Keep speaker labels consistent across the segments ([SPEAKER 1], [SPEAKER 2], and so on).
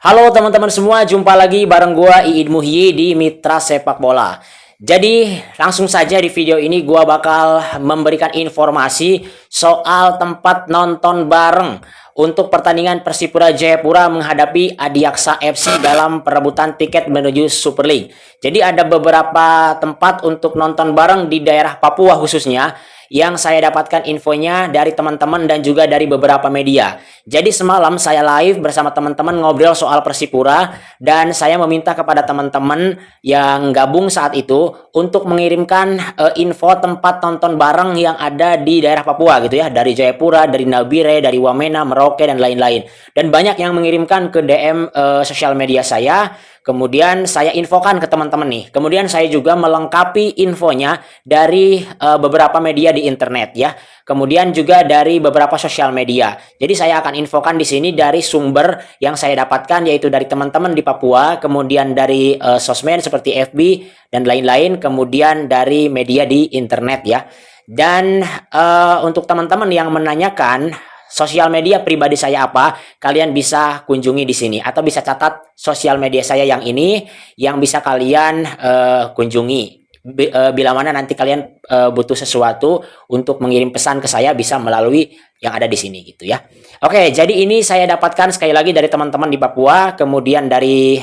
[SPEAKER 1] Halo teman-teman semua, jumpa lagi bareng gua Iid Muhyi di Mitra Sepak Bola. Jadi langsung saja di video ini gua bakal memberikan informasi soal tempat nonton bareng untuk pertandingan Persipura Jayapura menghadapi Adiaksa FC dalam perebutan tiket menuju Super League. Jadi ada beberapa tempat untuk nonton bareng di daerah Papua khususnya yang saya dapatkan infonya dari teman-teman dan juga dari beberapa media. Jadi semalam saya live bersama teman-teman ngobrol soal Persipura dan saya meminta kepada teman-teman yang gabung saat itu untuk mengirimkan info tempat nonton bareng yang ada di daerah Papua gitu ya, dari Jayapura, dari Nabire, dari Wamena, Merauke dan lain-lain. Dan banyak yang mengirimkan ke DM sosial media saya. Kemudian saya infokan ke teman-teman nih. Kemudian saya juga melengkapi infonya dari beberapa media di internet ya. Kemudian juga dari beberapa sosial media. Jadi saya akan infokan di sini dari sumber yang saya dapatkan yaitu dari teman-teman di Papua, kemudian dari sosmed seperti FB dan lain-lain, kemudian dari media di internet ya. Dan untuk teman-teman yang menanyakan sosial media pribadi saya apa, kalian bisa kunjungi di sini atau bisa catat sosial media saya yang ini yang bisa kalian kunjungi. Bila mana nanti kalian butuh sesuatu untuk mengirim pesan ke saya bisa melalui yang ada di sini gitu ya. Oke, jadi ini saya dapatkan sekali lagi dari teman-teman di Papua, kemudian dari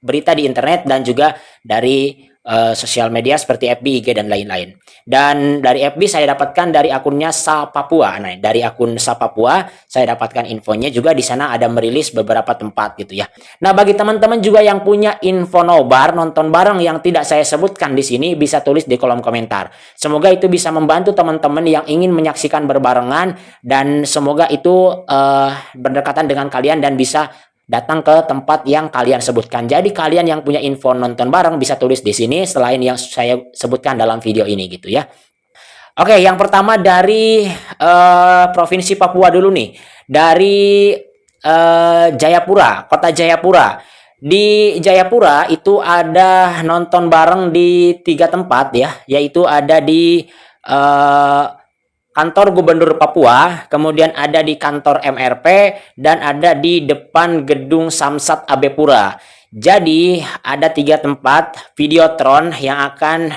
[SPEAKER 1] berita di internet dan juga dari sosial media seperti FB, IG dan lain-lain. Dan dari FB saya dapatkan dari akunnya Sa Papua. Nah, dari akun Sa Papua saya dapatkan infonya juga di sana ada merilis beberapa tempat gitu ya. Nah, bagi teman-teman juga yang punya info nobar nonton bareng yang tidak saya sebutkan di sini bisa tulis di kolom komentar. Semoga itu bisa membantu teman-teman yang ingin menyaksikan berbarengan dan semoga itu berdekatan dengan kalian dan bisa datang ke tempat yang kalian sebutkan. Jadi kalian yang punya info nonton bareng bisa tulis di sini selain yang saya sebutkan dalam video ini gitu ya. Oke, yang pertama dari Provinsi Papua dulu nih. Dari Jayapura, Kota Jayapura. Di Jayapura itu ada nonton bareng di 3 tempat ya, yaitu ada di kantor Gubernur Papua, kemudian ada di kantor MRP, dan ada di depan gedung Samsat Abepura. Jadi ada 3 tempat videotron yang akan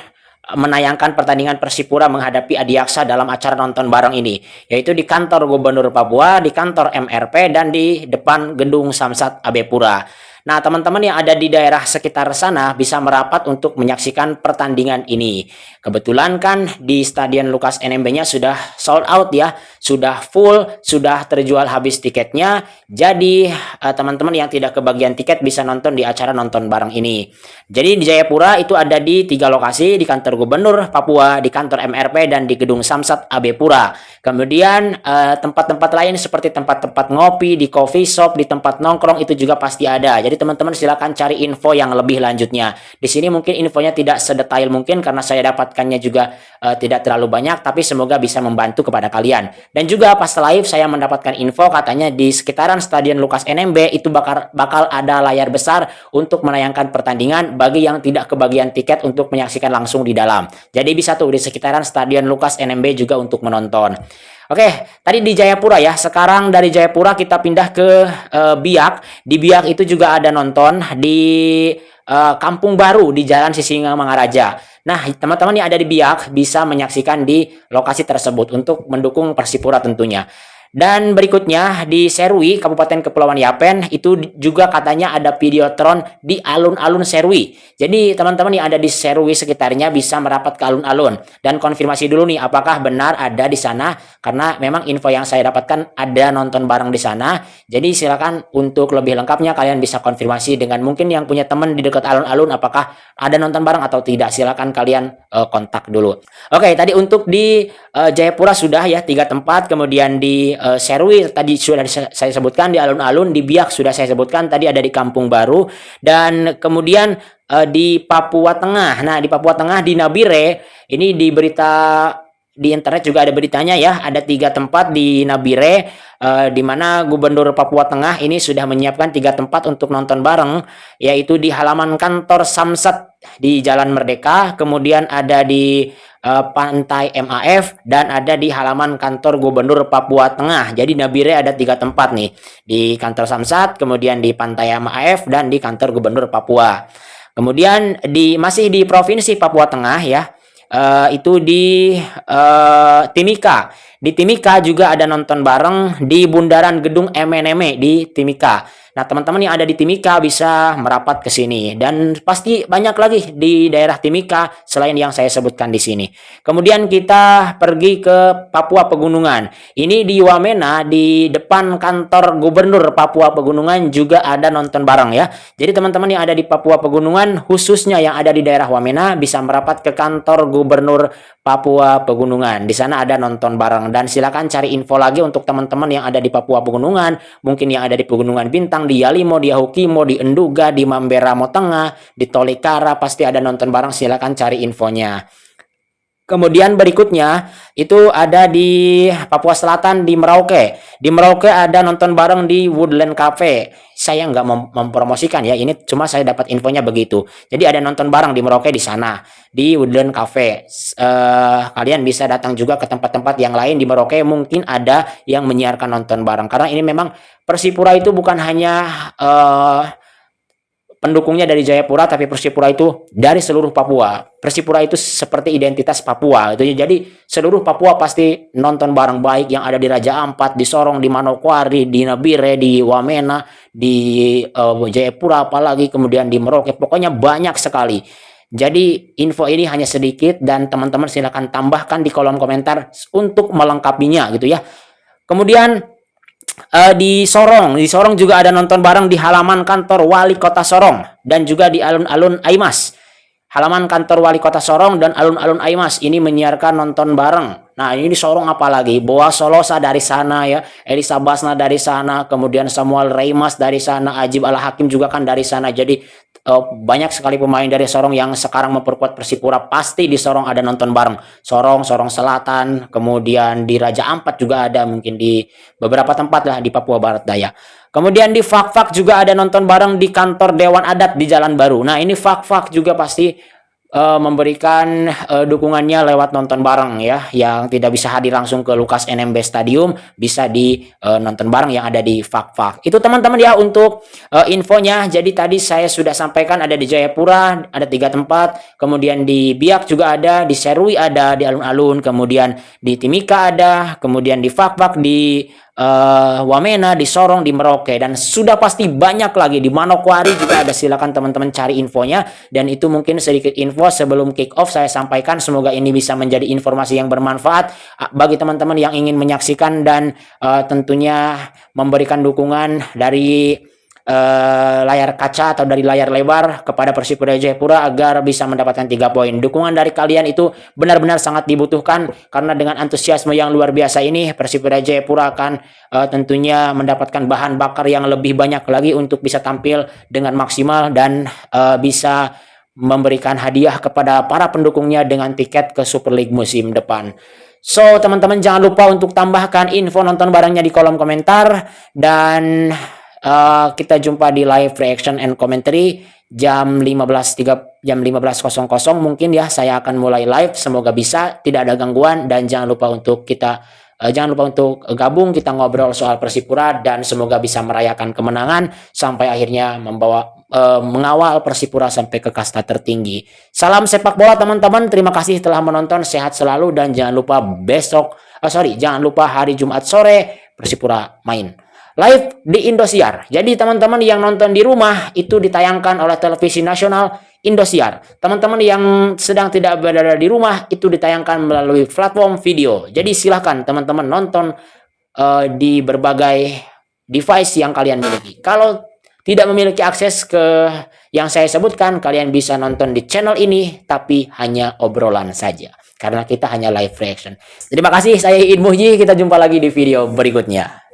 [SPEAKER 1] menayangkan pertandingan Persipura menghadapi Adiaksa dalam acara nonton bareng ini, yaitu di kantor Gubernur Papua, di kantor MRP, dan di depan gedung Samsat Abepura. Nah, teman-teman yang ada di daerah sekitar sana bisa merapat untuk menyaksikan pertandingan ini. Kebetulan kan di Stadion Lukas NMB-nya sudah sold out ya, sudah full, sudah terjual habis tiketnya. Jadi teman-teman yang tidak kebagian tiket bisa nonton di acara nonton bareng ini. Jadi di Jayapura itu ada di 3 lokasi, di kantor Gubernur Papua, di kantor MRP, dan di gedung Samsat Abepura. Kemudian tempat-tempat lain seperti tempat-tempat ngopi, di coffee shop, di tempat nongkrong itu juga pasti ada. Jadi teman-teman silakan cari info yang lebih lanjutnya. Di sini mungkin infonya tidak sedetail mungkin karena saya dapatkannya juga tidak terlalu banyak, tapi semoga bisa membantu kepada kalian. Dan juga pas live saya mendapatkan info katanya di sekitaran Stadion Lukas NMB itu bakal ada layar besar untuk menayangkan pertandingan bagi yang tidak kebagian tiket untuk menyaksikan langsung di dalam. Jadi bisa tuh di sekitaran Stadion Lukas NMB juga untuk menonton. Oke, tadi di Jayapura ya. Sekarang dari Jayapura kita pindah ke Biak. Di Biak itu juga ada nonton di Kampung Baru di Jalan Sisingamangaraja. Nah, teman-teman yang ada di Biak bisa menyaksikan di lokasi tersebut untuk mendukung Persipura tentunya. Dan berikutnya di Serui, Kabupaten Kepulauan Yapen, itu juga katanya ada videotron di alun-alun Serui. Jadi teman-teman yang ada di Serui sekitarnya bisa merapat ke alun-alun. Dan konfirmasi dulu nih apakah benar ada di sana, karena memang info yang saya dapatkan ada nonton bareng di sana. Jadi silakan untuk lebih lengkapnya kalian bisa konfirmasi dengan mungkin yang punya teman di dekat alun-alun apakah ada nonton bareng atau tidak. Silakan kalian kontak dulu. Oke, tadi untuk di Jayapura sudah ya 3 tempat, kemudian di Serui tadi sudah saya sebutkan, di alun-alun, di Biak sudah saya sebutkan, tadi ada di Kampung Baru, dan kemudian di Papua Tengah. Nah, di Papua Tengah di Nabire ini di berita di internet juga ada beritanya ya, ada 3 tempat di Nabire, di mana Gubernur Papua Tengah ini sudah menyiapkan 3 tempat untuk nonton bareng, yaitu di halaman kantor Samsat di Jalan Merdeka, kemudian ada di Pantai MAF, dan ada di halaman kantor Gubernur Papua Tengah. Jadi Nabire ada 3 tempat nih, di kantor Samsat, kemudian di Pantai MAF, dan di kantor Gubernur Papua. Kemudian masih di Provinsi Papua Tengah ya, itu di Timika. Di Timika juga ada nonton bareng di Bundaran Gedung MNM di Timika. Nah, teman-teman yang ada di Timika bisa merapat ke sini, dan pasti banyak lagi di daerah Timika selain yang saya sebutkan di sini. Kemudian kita pergi ke Papua Pegunungan. Ini di Wamena, di depan kantor Gubernur Papua Pegunungan juga ada nonton bareng ya. Jadi teman-teman yang ada di Papua Pegunungan, khususnya yang ada di daerah Wamena, bisa merapat ke kantor Gubernur Papua Pegunungan. Di sana ada nonton bareng, dan silakan cari info lagi untuk teman-teman yang ada di Papua Pegunungan, mungkin yang ada di Pegunungan Bintang, di Yalimo, di Ahukimo, di Enduga, di Mamberamo Tengah, di Tolikara, pasti ada nonton bareng, silakan cari infonya. Kemudian berikutnya itu ada di Papua Selatan di Merauke. Di Merauke ada nonton bareng di Woodland Cafe. Saya nggak mempromosikan ya, ini cuma saya dapat infonya begitu. Jadi ada nonton bareng di Merauke di sana, di Woodland Cafe. Kalian bisa datang juga ke tempat-tempat yang lain di Merauke, mungkin ada yang menyiarkan nonton bareng. Karena ini memang Persipura itu bukan hanya pendukungnya dari Jayapura, tapi Persipura itu dari seluruh Papua. Persipura itu seperti identitas Papua gitu. Jadi seluruh Papua pasti nonton bareng, baik yang ada di Raja Ampat, di Sorong, di Manokwari, di Nabire, di Wamena, di Jayapura, apalagi kemudian di Merauke. Pokoknya banyak sekali. Jadi info ini hanya sedikit, dan teman-teman silakan tambahkan di kolom komentar untuk melengkapinya gitu ya. Kemudian di Sorong juga ada nonton bareng di halaman kantor Wali Kota Sorong, dan juga di alun-alun Aimas. Halaman kantor Wali Kota Sorong dan alun-alun Aimas ini menyiarkan nonton bareng. Nah, ini di Sorong apalagi, Boa Solosa dari sana ya, Elisa Basna dari sana, kemudian Samuel Reimas dari sana, Ajib Al Hakim juga kan dari sana. Jadi banyak sekali pemain dari Sorong yang sekarang memperkuat Persipura, pasti di Sorong ada nonton bareng. Sorong Selatan, kemudian di Raja Ampat juga ada, mungkin di beberapa tempat lah di Papua Barat Daya. Kemudian di Fak-Fak juga ada nonton bareng di kantor Dewan Adat di Jalan Baru. Nah, ini Fak-Fak juga pasti memberikan dukungannya lewat nonton bareng ya, yang tidak bisa hadir langsung ke Lukas NMB Stadium, bisa di nonton bareng yang ada di Fak-Fak. Itu teman-teman ya untuk infonya. Jadi tadi saya sudah sampaikan ada di Jayapura ada 3 tempat, kemudian di Biak juga ada, di Serui ada, di alun-alun, kemudian di Timika ada, kemudian di Fak-Fak, di Wamena, di Sorong, di Merauke, dan sudah pasti banyak lagi di Manokwari juga ada. Silakan teman-teman cari infonya. Dan itu mungkin sedikit info sebelum kick off saya sampaikan. Semoga ini bisa menjadi informasi yang bermanfaat bagi teman-teman yang ingin menyaksikan dan tentunya memberikan dukungan dari layar kaca atau dari layar lebar kepada Persipura Jayapura agar bisa mendapatkan 3 poin. Dukungan dari kalian itu benar-benar sangat dibutuhkan, karena dengan antusiasme yang luar biasa ini Persipura Jayapura akan tentunya mendapatkan bahan bakar yang lebih banyak lagi untuk bisa tampil dengan maksimal dan bisa memberikan hadiah kepada para pendukungnya dengan tiket ke Super League musim depan. So, teman-teman jangan lupa untuk tambahkan info nonton barengnya di kolom komentar, dan kita jumpa di live reaction and commentary jam 15.00 mungkin ya, saya akan mulai live. Semoga bisa, tidak ada gangguan, dan jangan lupa untuk gabung, kita ngobrol soal Persipura, dan semoga bisa merayakan kemenangan sampai akhirnya mengawal Persipura sampai ke kasta tertinggi. Salam sepak bola teman-teman, terima kasih telah menonton, sehat selalu, dan jangan lupa jangan lupa hari Jumat sore Persipura main live di Indosiar. Jadi teman-teman yang nonton di rumah itu ditayangkan oleh televisi nasional Indosiar. Teman-teman yang sedang tidak berada di rumah itu ditayangkan melalui platform video. Jadi silahkan teman-teman nonton di berbagai device yang kalian miliki. Kalau tidak memiliki akses ke yang saya sebutkan, kalian bisa nonton di channel ini, tapi hanya obrolan saja, karena kita hanya live reaction. Terima kasih, saya Iid Muhyi. Kita jumpa lagi di video berikutnya.